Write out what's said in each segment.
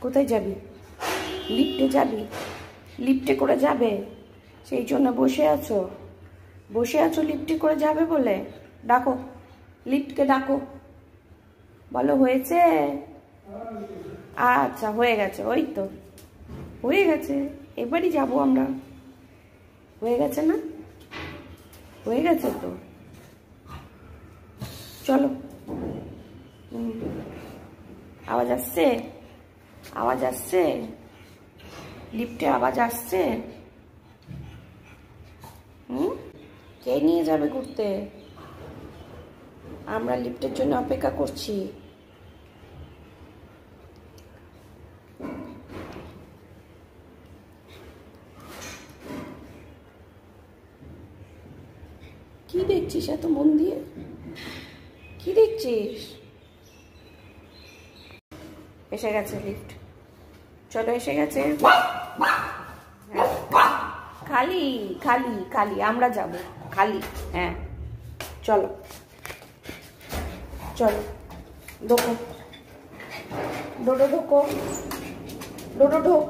কোথায় যাবি? লিফটে যাবি? লিফটে করে যাবে সেই জন্য বসে আছো? বসে আছো লিফটে করে যাবে বলে? ডাকো, লিফটকে ডাকো, বলো হয়েছে। আচ্ছা হয়ে গেছে, ওই তো হয়ে গেছে, এবারই যাবো আমরা। হয়ে গেছে না? হয়ে গেছে তো, চলো। আওয়াজ আসছে? আওয়াজ আসছে? লিফটে আওয়াজ আসছে? কে নিয়ে যাবে ঘুরতে? আমরা লিফটের জন্য অপেক্ষা করছি। কি দেখছিস এত মন দিয়ে? কি দেখছিস? এসে গেছে লিফট, চলো এসে গেছে। খালি খালি খালি, আমরা যাব খালি। হ্যাঁ চলো চলো, ঢোকো, ডোডো ঢোকো, ডোডো ঢোক।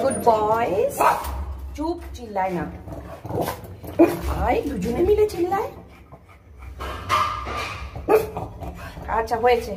গুড বয়েস, চুপ, চিল্লায় না। ভাই দুজনে মিলে চিল্লায়। আচ্ছা হয়েছে,